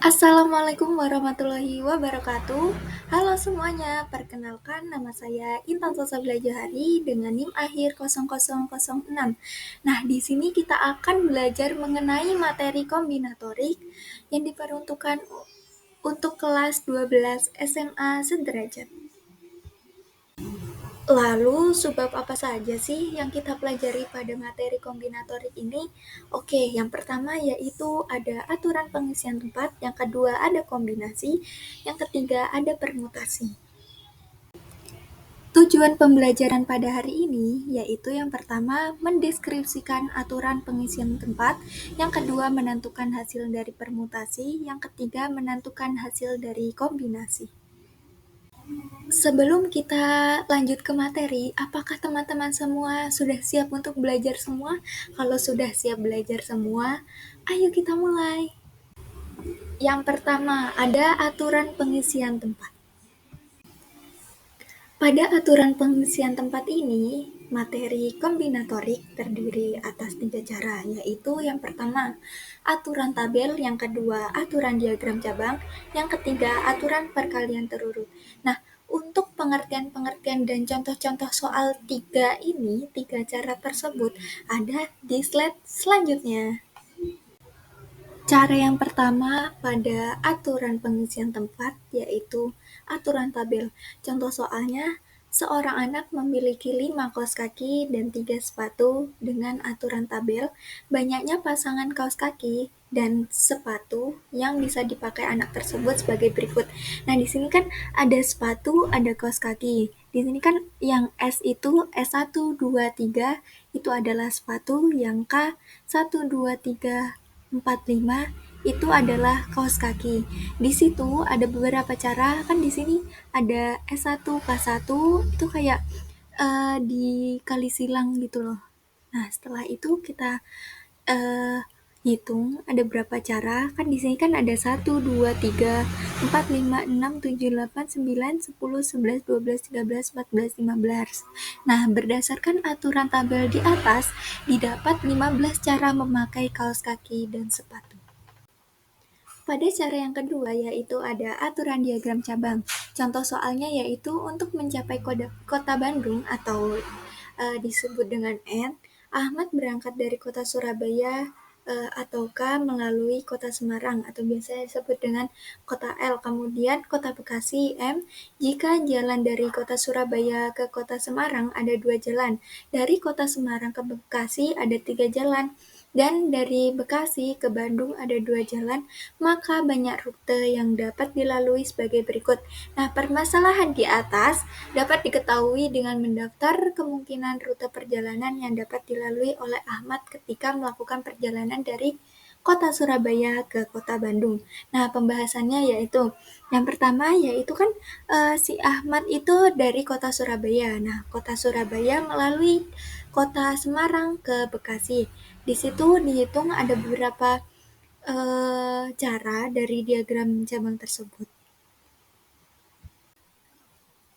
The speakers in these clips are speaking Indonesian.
Assalamualaikum warahmatullahi wabarakatuh. Halo semuanya, perkenalkan nama saya Intan Salsabila Johari dengan NIM akhir 0006. Nah, di sini kita akan belajar mengenai materi kombinatorik yang diperuntukkan untuk kelas 12 SMA sederajat. Lalu, subbab apa saja sih yang kita pelajari pada materi kombinatorik ini? Oke, yang pertama yaitu ada aturan pengisian tempat, yang kedua ada kombinasi, yang ketiga ada permutasi. Tujuan pembelajaran pada hari ini yaitu yang pertama mendeskripsikan aturan pengisian tempat, yang kedua menentukan hasil dari permutasi, yang ketiga menentukan hasil dari kombinasi. Sebelum kita lanjut ke materi, apakah teman-teman semua sudah siap untuk belajar semua? Kalau sudah siap belajar semua, ayo kita mulai. Yang pertama, ada aturan pengisian tempat. Pada aturan pengisian tempat ini, materi kombinatorik terdiri atas 3 cara, yaitu yang pertama, aturan tabel, yang kedua, aturan diagram cabang, yang ketiga, aturan perkalian terurut. Nah, untuk pengertian-pengertian dan contoh-contoh soal tiga cara tersebut ada di slide selanjutnya. Cara yang pertama pada aturan pengisian tempat yaitu aturan tabel. Contoh soalnya, seorang anak memiliki 5 kaos kaki dan 3 sepatu dengan aturan tabel. Banyaknya pasangan kaos kaki dan sepatu yang bisa dipakai anak tersebut sebagai berikut. Nah, di sini kan ada sepatu, ada kaos kaki. Di sini kan yang S itu S1, 2, 3 itu adalah sepatu, yang K 1, 2, 3, 4, 5 itu adalah kaos kaki. Di situ ada beberapa cara, kan di sini ada S1, K1 itu kayak dikali silang gitu loh. Nah, setelah itu kita hitung ada berapa cara. Kan di sini kan ada 1, 2, 3, 4, 5, 6, 7, 8, 9, 10, 11, 12, 13, 14, 15. Nah, berdasarkan aturan tabel di atas, didapat 15 cara memakai kaos kaki dan sepatu. Pada cara yang kedua yaitu ada aturan diagram cabang. Contoh soalnya yaitu untuk mencapai kota Bandung atau disebut dengan N, Ahmad berangkat dari kota Surabaya ataukah melalui kota Semarang atau biasanya disebut dengan kota L, kemudian kota Bekasi M. Jika jalan dari kota Surabaya ke kota Semarang ada 2 jalan, dari kota Semarang ke Bekasi ada 3 jalan, dan dari Bekasi ke Bandung ada 2 jalan, maka banyak rute yang dapat dilalui sebagai berikut. Nah, permasalahan di atas dapat diketahui dengan mendaftar kemungkinan rute perjalanan yang dapat dilalui oleh Ahmad ketika melakukan perjalanan dari kota Surabaya ke kota Bandung. Nah, pembahasannya yaitu yang pertama yaitu kan si Ahmad itu dari kota Surabaya. Nah, kota Surabaya melalui kota Semarang ke Bekasi. Di situ dihitung ada beberapa cara dari diagram cabang tersebut.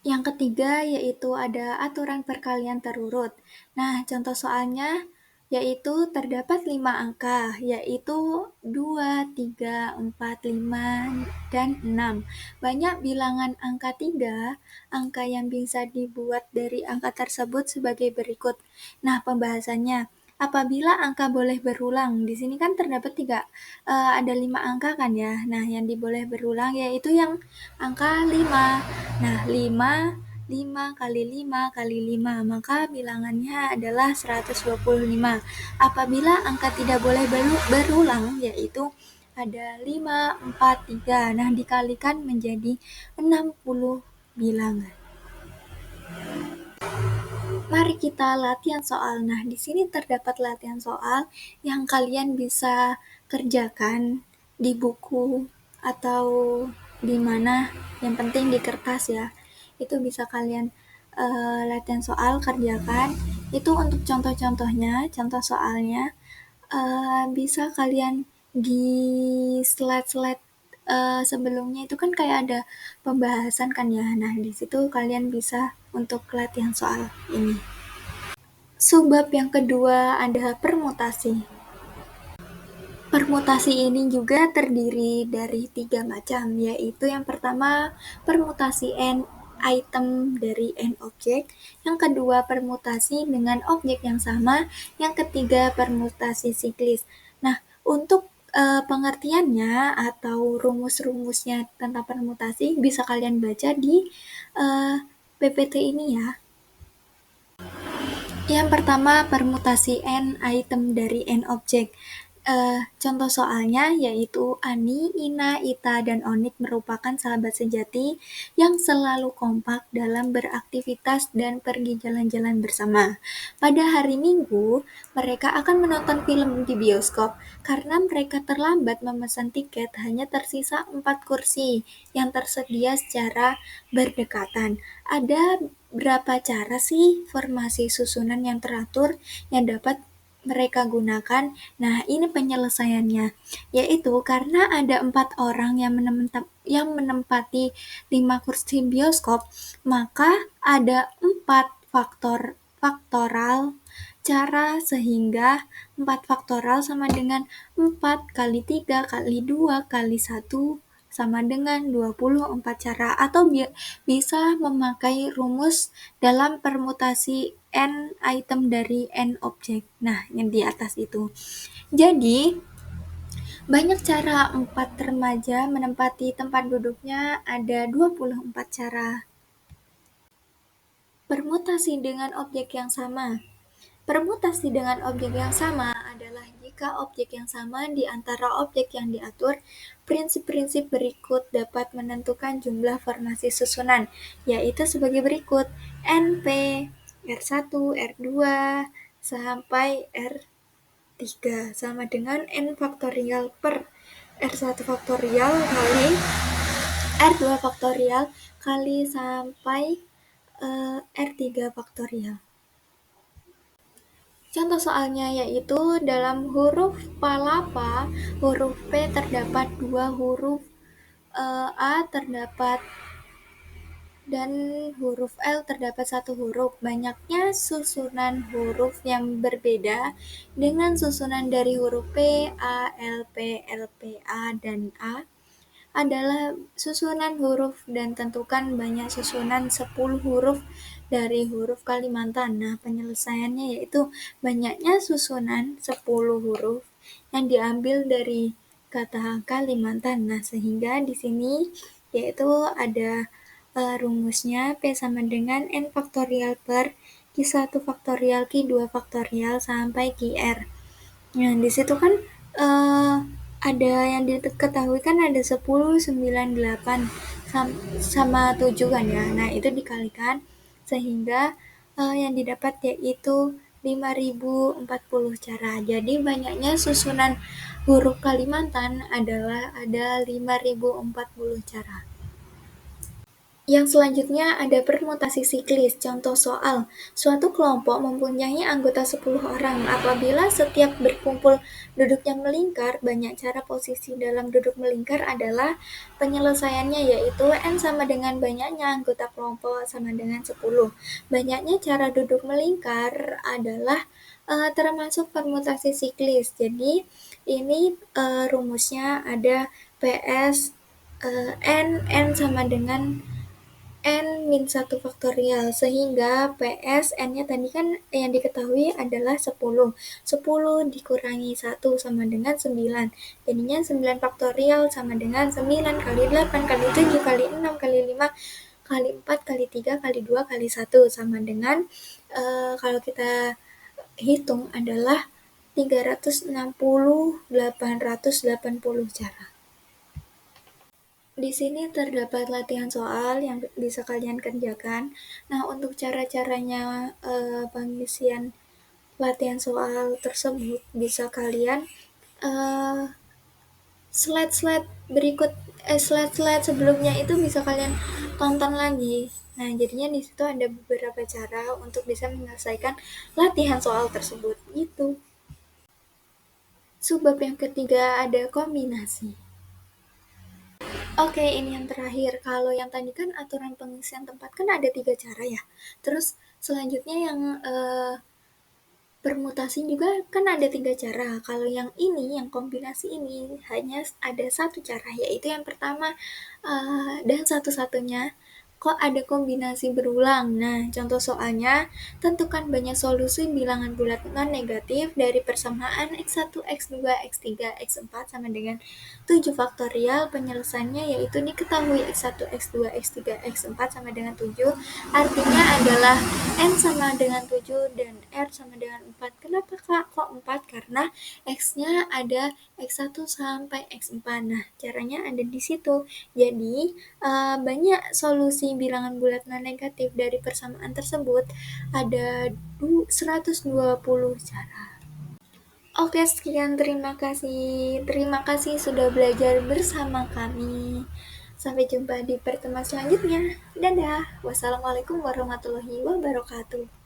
Yang ketiga yaitu ada aturan perkalian terurut. Nah, contoh soalnya yaitu terdapat 5 angka, yaitu 2, 3, 4, 5, dan 6. Banyak bilangan angka 3, angka yang bisa dibuat dari angka tersebut sebagai berikut. Nah, pembahasannya, apabila angka boleh berulang, di sini kan terdapat ada 5 angka kan ya. Nah, yang diboleh berulang yaitu yang angka 5. Nah, 5 kali 5 kali 5, maka bilangannya adalah 125. Apabila angka tidak boleh berulang, yaitu ada 5, 4, 3. Nah, dikalikan menjadi 60 bilangan. Mari kita latihan soal. Nah, di sini terdapat latihan soal yang kalian bisa kerjakan di buku atau di mana, yang penting di kertas ya. Itu bisa kalian latihan soal, kerjakan. Itu untuk contoh-contohnya, contoh soalnya bisa kalian di slide-slide sebelumnya itu kan kayak ada pembahasan kan ya. Nah, di situ kalian bisa untuk latihan soal ini. Subbab yang kedua adalah permutasi. Permutasi ini juga terdiri dari 3 macam, yaitu yang pertama permutasi N item dari N objek, yang kedua permutasi dengan objek yang sama, yang ketiga permutasi siklis. Nah, untuk pengertiannya atau rumus-rumusnya tentang permutasi bisa kalian baca di PPT ini ya. Yang pertama, permutasi N item dari N objek. Contoh soalnya yaitu Ani, Ina, Ita, dan Onik merupakan sahabat sejati yang selalu kompak dalam beraktivitas dan pergi jalan-jalan bersama. Pada hari Minggu, mereka akan menonton film di bioskop. Karena mereka terlambat memesan tiket, hanya tersisa 4 kursi yang tersedia secara berdekatan. Ada berapa cara sih formasi susunan yang teratur yang dapat mereka gunakan? Nah, ini penyelesaiannya, yaitu karena ada 4 orang yang menempati 5 kursi bioskop, maka ada 4 faktoral cara sehingga 4 faktoral sama dengan 4 kali 3 kali 2 kali 1 sama dengan 24 cara, atau bisa memakai rumus dalam permutasi N item dari N objek. Nah, yang di atas itu. Jadi, banyak cara 4 remaja menempati tempat duduknya, ada 24 cara. Permutasi dengan objek yang sama. Permutasi dengan objek yang sama adalah jika objek yang sama di antara objek yang diatur, prinsip-prinsip berikut dapat menentukan jumlah formasi susunan, yaitu sebagai berikut: NP, R1, R2, sampai R3 sama dengan N faktorial per R1 faktorial kali R2 faktorial kali sampai R3 faktorial. Contoh soalnya yaitu dalam huruf palapa, huruf P terdapat 2 huruf, A terdapat dan huruf L terdapat 1 huruf. Banyaknya susunan huruf yang berbeda dengan susunan dari huruf P, A, LP, LPA, dan A adalah susunan huruf, dan tentukan banyak susunan 10 huruf dari huruf Kalimantan. Nah, penyelesaiannya yaitu banyaknya susunan 10 huruf yang diambil dari kata Kalimantan. Nah, sehingga di sini yaitu ada rumusnya P sama dengan N faktorial per Q1 faktorial Q2 faktorial sampai QR. Nah, di situ kan ada yang diketahui kan ada 10, 9, 8 sama 7 kan ya. Nah, itu dikalikan sehingga yang didapat yaitu 5040 cara. Jadi banyaknya susunan huruf Kalimantan adalah ada 5040 cara. Yang selanjutnya ada permutasi siklis. Contoh soal, suatu kelompok mempunyai anggota 10 orang. Apabila setiap berkumpul duduknya melingkar, banyak cara posisi dalam duduk melingkar adalah penyelesaiannya yaitu N sama dengan banyaknya anggota kelompok sama dengan 10. Banyaknya cara duduk melingkar adalah termasuk permutasi siklis. Jadi ini rumusnya ada PS N sama dengan N-1 faktorial, sehingga PS N-nya tadi kan yang diketahui adalah 10. 10 dikurangi 1 sama dengan 9. Jadinya 9 faktorial sama dengan 9 kali 8 kali 7 kali 6 kali 5 kali 4 kali 3 kali 2 kali 1 sama dengan kalau kita hitung adalah 360-880 cara. Di sini terdapat latihan soal yang bisa kalian kerjakan. Nah, untuk cara-caranya pengisian latihan soal tersebut bisa kalian slide-slide sebelumnya itu bisa kalian tonton lagi. Nah, jadinya di situ ada beberapa cara untuk bisa menyelesaikan latihan soal tersebut. Itu. Subbab yang ketiga ada kombinasi. Oke, ini yang terakhir. Kalau yang tadi kan aturan pengisian tempat kan ada 3 cara ya. Terus selanjutnya yang Permutasi juga kan ada 3 cara, kalau yang ini, yang kombinasi ini hanya ada satu cara, yaitu yang pertama, dan satu-satunya, kok ada kombinasi berulang. Nah, contoh soalnya, tentukan banyak solusi bilangan bulat non-negatif dari persamaan X1, X2, X3, X4 sama dengan 7 faktorial. Penyelesaiannya yaitu diketahui X1, X2, X3, X4 sama dengan 7, artinya adalah N sama dengan 7 dan R sama dengan 4. Kenapa Kak? Kok 4? Karena X-nya ada X1 sampai X4. Nah, caranya ada di situ. Jadi, banyak solusi bilangan bulat non-negatif dari persamaan tersebut, ada 120 cara. Oke, sekian, terima kasih. Terima kasih sudah belajar bersama kami. Sampai jumpa di pertemuan selanjutnya. Dadah. Wassalamualaikum warahmatullahi wabarakatuh.